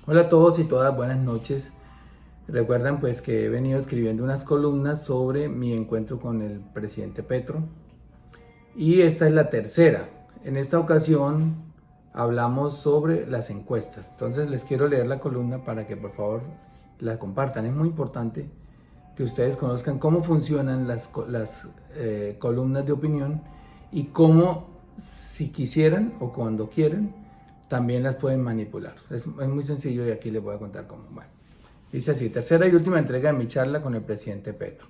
Hola a todos y todas, buenas noches. Recuerdan pues que he venido escribiendo unas columnas sobre mi encuentro con el presidente Petro y esta es la tercera. En esta ocasión hablamos sobre las encuestas. Entonces les quiero leer la columna para que por favor la compartan. Es muy importante que ustedes conozcan cómo funcionan las columnas de opinión y cómo, si quisieran o cuando quieran, también las pueden manipular. Es muy sencillo y aquí les voy a contar cómo. Bueno, dice así: tercera y última entrega de mi charla con el presidente Petro.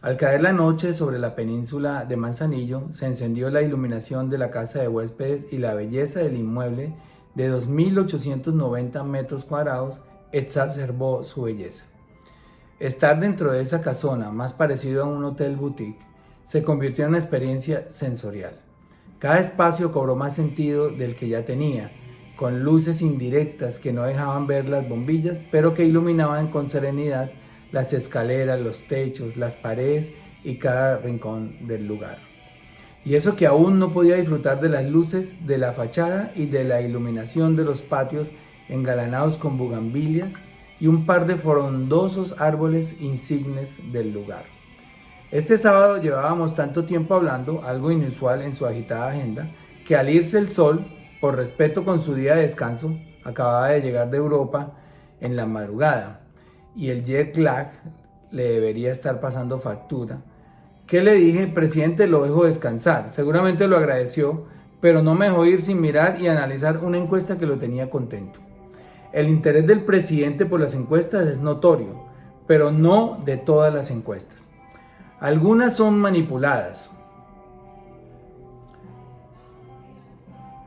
Al caer la noche sobre la península de Manzanillo, se encendió la iluminación de la casa de huéspedes y la belleza del inmueble de 2.890 metros cuadrados exacerbó su belleza. Estar dentro de esa casona, más parecido a un hotel boutique, se convirtió en una experiencia sensorial. Cada espacio cobró más sentido del que ya tenía, con luces indirectas que no dejaban ver las bombillas, pero que iluminaban con serenidad las escaleras, los techos, las paredes y cada rincón del lugar. Y eso que aún no podía disfrutar de las luces de la fachada y de la iluminación de los patios engalanados con bugambilias y un par de frondosos árboles insignes del lugar. Este sábado llevábamos tanto tiempo hablando, algo inusual en su agitada agenda, que al irse el sol, por respeto con su día de descanso, acababa de llegar de Europa en la madrugada y el jet lag le debería estar pasando factura. ¿Qué le dije? Presidente, lo dejo descansar. Seguramente lo agradeció, pero no me dejó ir sin mirar y analizar una encuesta que lo tenía contento. El interés del presidente por las encuestas es notorio, pero no de todas las encuestas. Algunas son manipuladas.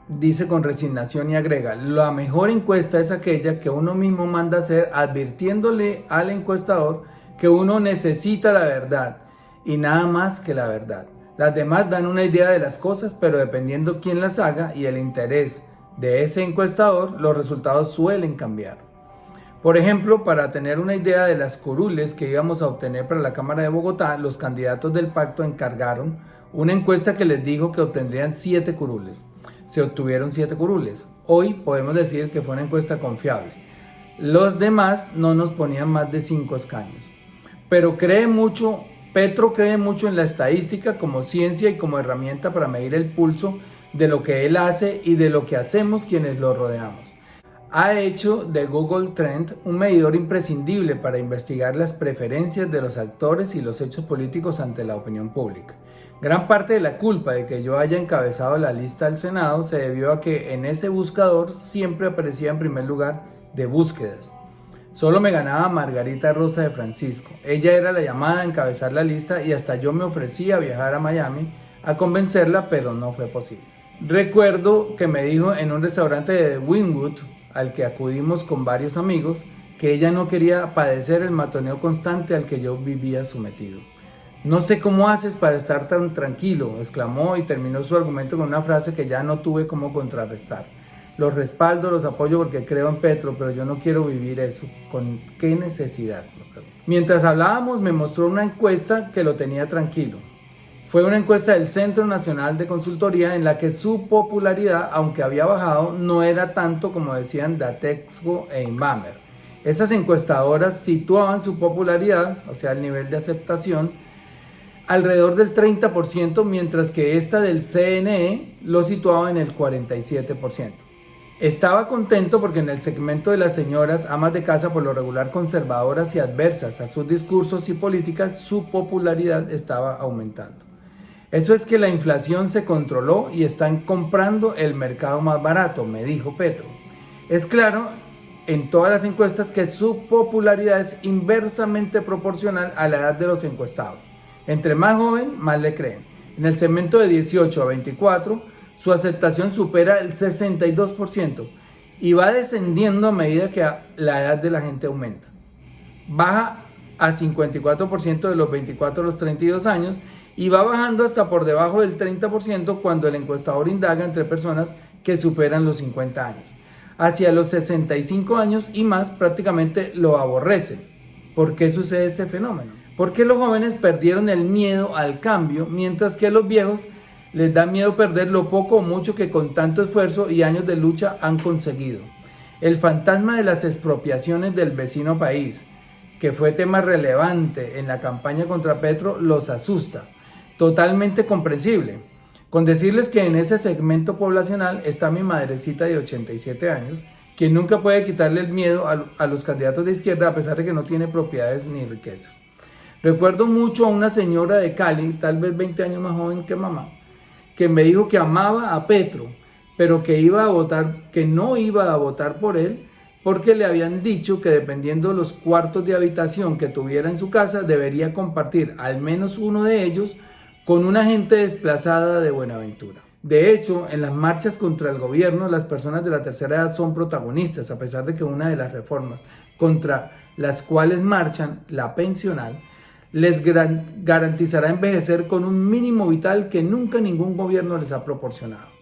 Dice con resignación y agrega: la mejor encuesta es aquella que uno mismo manda hacer advirtiéndole al encuestador que uno necesita la verdad y nada más que la verdad. Las demás dan una idea de las cosas, pero dependiendo quién las haga y el interés de ese encuestador, los resultados suelen cambiar. Por ejemplo, para tener una idea de las curules que íbamos a obtener para la Cámara de Bogotá, los candidatos del pacto encargaron una encuesta que les dijo que obtendrían 7 curules. Se obtuvieron 7 curules. Hoy podemos decir que fue una encuesta confiable. Los demás no nos ponían más de 5 escaños. Pero Petro cree mucho en la estadística como ciencia y como herramienta para medir el pulso de lo que él hace y de lo que hacemos quienes lo rodeamos. Ha hecho de Google Trend un medidor imprescindible para investigar las preferencias de los actores y los hechos políticos ante la opinión pública. Gran parte de la culpa de que yo haya encabezado la lista del Senado se debió a que en ese buscador siempre aparecía en primer lugar de búsquedas. Solo me ganaba Margarita Rosa de Francisco. Ella era la llamada a encabezar la lista y hasta yo me ofrecí a viajar a Miami a convencerla, pero no fue posible. Recuerdo que me dijo en un restaurante de Wynwood, al que acudimos con varios amigos, que ella no quería padecer el matoneo constante al que yo vivía sometido. No sé cómo haces para estar tan tranquilo, exclamó y terminó su argumento con una frase que ya no tuve cómo contrarrestar. Los respaldo, los apoyo porque creo en Petro, pero yo no quiero vivir eso. ¿Con qué necesidad? Mientras hablábamos me mostró una encuesta que lo tenía tranquilo. Fue una encuesta del Centro Nacional de Consultoría en la que su popularidad, aunque había bajado, no era tanto como decían Datexco e Inbamer. Esas encuestadoras situaban su popularidad, o sea, el nivel de aceptación, alrededor del 30%, mientras que esta del CNE lo situaba en el 47%. Estaba contento porque en el segmento de las señoras amas de casa, por lo regular conservadoras y adversas a sus discursos y políticas, su popularidad estaba aumentando. Eso es que la inflación se controló y están comprando el mercado más barato, me dijo Petro. Es claro en todas las encuestas que su popularidad es inversamente proporcional a la edad de los encuestados. Entre más joven, más le creen. En el segmento de 18 a 24, su aceptación supera el 62% y va descendiendo a medida que la edad de la gente aumenta. Baja a 54% de los 24 a los 32 años y va bajando hasta por debajo del 30% cuando el encuestador indaga entre personas que superan los 50 años. Hacia los 65 años y más prácticamente lo aborrecen. ¿Por qué sucede este fenómeno? Porque los jóvenes perdieron el miedo al cambio, mientras que a los viejos les da miedo perder lo poco o mucho que con tanto esfuerzo y años de lucha han conseguido. El fantasma de las expropiaciones del vecino país, que fue tema relevante en la campaña contra Petro, los asusta. Totalmente comprensible. Con decirles que en ese segmento poblacional está mi madrecita de 87 años, quien nunca puede quitarle el miedo a los candidatos de izquierda a pesar de que no tiene propiedades ni riquezas. Recuerdo mucho a una señora de Cali, tal vez 20 años más joven que mamá, que me dijo que amaba a Petro, pero que no iba a votar por él porque le habían dicho que dependiendo de los cuartos de habitación que tuviera en su casa, debería compartir al menos uno de ellos con una gente desplazada de Buenaventura. De hecho, en las marchas contra el gobierno, las personas de la tercera edad son protagonistas, a pesar de que una de las reformas contra las cuales marchan, la pensional, les garantizará envejecer con un mínimo vital que nunca ningún gobierno les ha proporcionado.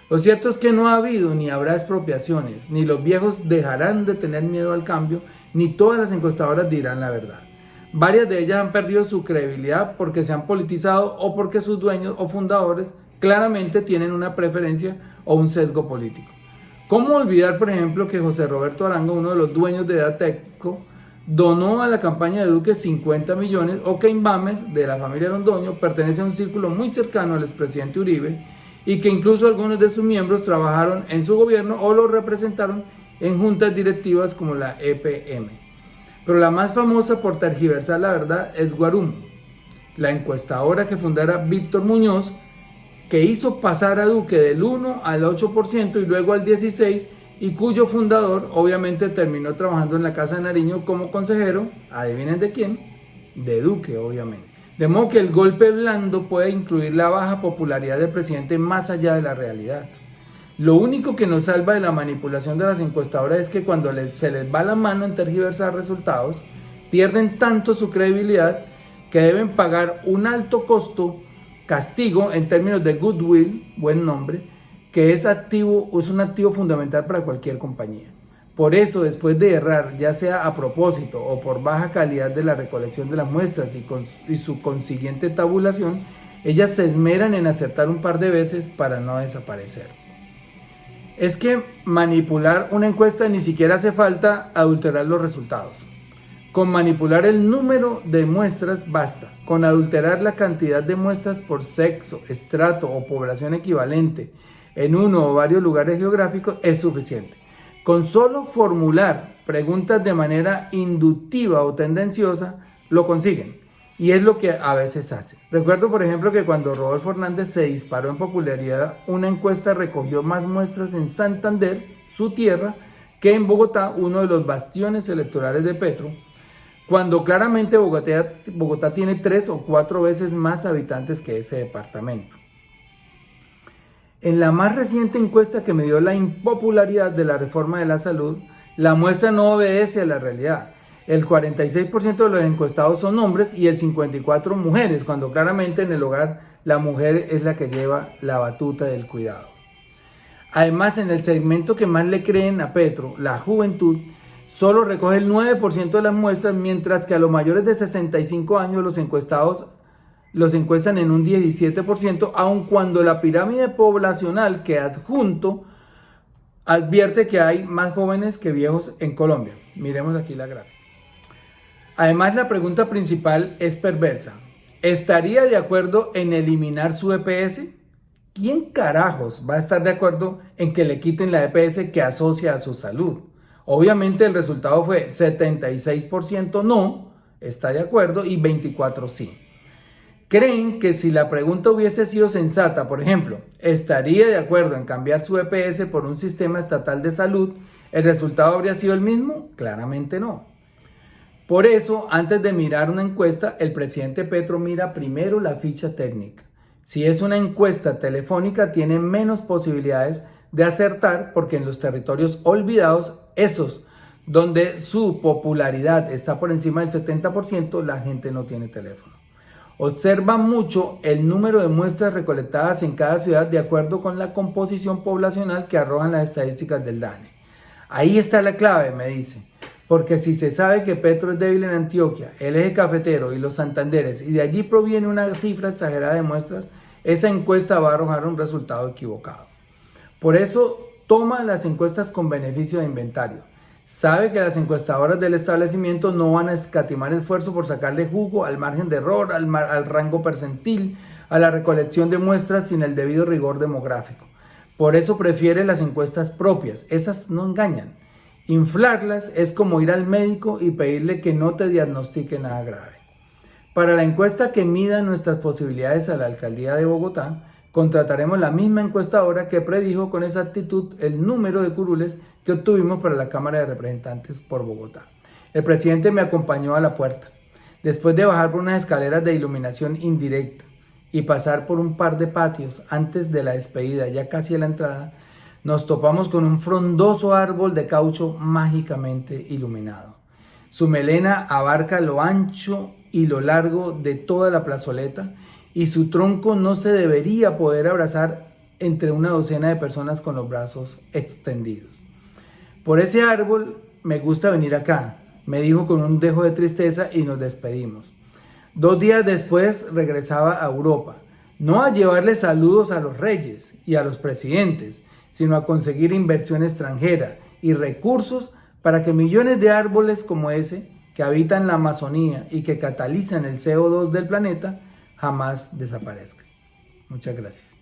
Lo cierto es que no ha habido ni habrá expropiaciones, ni los viejos dejarán de tener miedo al cambio, ni todas las encuestadoras dirán la verdad. Varias de ellas han perdido su credibilidad porque se han politizado o porque sus dueños o fundadores claramente tienen una preferencia o un sesgo político. ¿Cómo olvidar, por ejemplo, que José Roberto Arango, uno de los dueños de Dateco, donó a la campaña de Duque 50 millones, o que Inbamer, de la familia Londoño, pertenece a un círculo muy cercano al expresidente Uribe y que incluso algunos de sus miembros trabajaron en su gobierno o lo representaron en juntas directivas como la EPM? Pero la más famosa por tergiversar la verdad es Guarumo, la encuestadora que fundara Víctor Muñoz, que hizo pasar a Duque del 1 al 8% y luego al 16%, y cuyo fundador obviamente terminó trabajando en la Casa de Nariño como consejero, adivinen de quién, de Duque obviamente. De modo que el golpe blando puede incluir la baja popularidad del presidente más allá de la realidad. Lo único que nos salva de la manipulación de las encuestadoras es que cuando se les va la mano en tergiversar resultados, pierden tanto su credibilidad que deben pagar un alto castigo en términos de goodwill, buen nombre, que es un activo fundamental para cualquier compañía. Por eso, después de errar, ya sea a propósito o por baja calidad de la recolección de las muestras y su consiguiente tabulación, ellas se esmeran en acertar un par de veces para no desaparecer. Es que manipular una encuesta ni siquiera hace falta adulterar los resultados. Con manipular el número de muestras basta. Con adulterar la cantidad de muestras por sexo, estrato o población equivalente en uno o varios lugares geográficos es suficiente. Con solo formular preguntas de manera inductiva o tendenciosa, lo consiguen. Y es lo que a veces hace. Recuerdo, por ejemplo, que cuando Rodolfo Hernández se disparó en popularidad, una encuesta recogió más muestras en Santander, su tierra, que en Bogotá, uno de los bastiones electorales de Petro, cuando claramente Bogotá tiene 3 o 4 veces más habitantes que ese departamento. En la más reciente encuesta que midió la impopularidad de la reforma de la salud, la muestra no obedece a la realidad. El 46% de los encuestados son hombres y el 54% mujeres, cuando claramente en el hogar la mujer es la que lleva la batuta del cuidado. Además, en el segmento que más le creen a Petro, la juventud, solo recoge el 9% de las muestras, mientras que a los mayores de 65 años los encuestados los encuestan en un 17%, aun cuando la pirámide poblacional que adjunto advierte que hay más jóvenes que viejos en Colombia. Miremos aquí la gráfica. Además, la pregunta principal es perversa. ¿Estaría de acuerdo en eliminar su EPS? ¿Quién carajos va a estar de acuerdo en que le quiten la EPS que asocia a su salud? Obviamente el resultado fue 76% no, está de acuerdo, y 24% sí. Creen que si la pregunta hubiese sido sensata, por ejemplo, ¿estaría de acuerdo en cambiar su EPS por un sistema estatal de salud? ¿El resultado habría sido el mismo? Claramente no. Por eso, antes de mirar una encuesta, el presidente Petro mira primero la ficha técnica. Si es una encuesta telefónica, tiene menos posibilidades de acertar porque en los territorios olvidados, esos donde su popularidad está por encima del 70%, la gente no tiene teléfono. Observa mucho el número de muestras recolectadas en cada ciudad de acuerdo con la composición poblacional que arrojan las estadísticas del DANE. Ahí está la clave, me dice, porque si se sabe que Petro es débil en Antioquia, el eje cafetero y los Santanderes, y de allí proviene una cifra exagerada de muestras, esa encuesta va a arrojar un resultado equivocado. Por eso toma las encuestas con beneficio de inventario. Sabe que las encuestadoras del establecimiento no van a escatimar esfuerzo por sacarle jugo al margen de error, al rango percentil, a la recolección de muestras sin el debido rigor demográfico. Por eso prefiere las encuestas propias. Esas no engañan. Inflarlas es como ir al médico y pedirle que no te diagnostique nada grave. Para la encuesta que mida nuestras posibilidades a la alcaldía de Bogotá, contrataremos la misma encuestadora que predijo con exactitud el número de curules que obtuvimos para la Cámara de Representantes por Bogotá. El presidente me acompañó a la puerta. Después de bajar por unas escaleras de iluminación indirecta y pasar por un par de patios antes de la despedida, ya casi a la entrada, nos topamos con un frondoso árbol de caucho mágicamente iluminado. Su melena abarca lo ancho y lo largo de toda la plazoleta y su tronco no se debería poder abrazar entre una docena de personas con los brazos extendidos. Por ese árbol me gusta venir acá, me dijo con un dejo de tristeza y nos despedimos. 2 días después regresaba a Europa, no a llevarle saludos a los reyes y a los presidentes, sino a conseguir inversión extranjera y recursos para que millones de árboles como ese, que habitan la Amazonía y que catalizan el CO2 del planeta, jamás desaparezcan. Muchas gracias.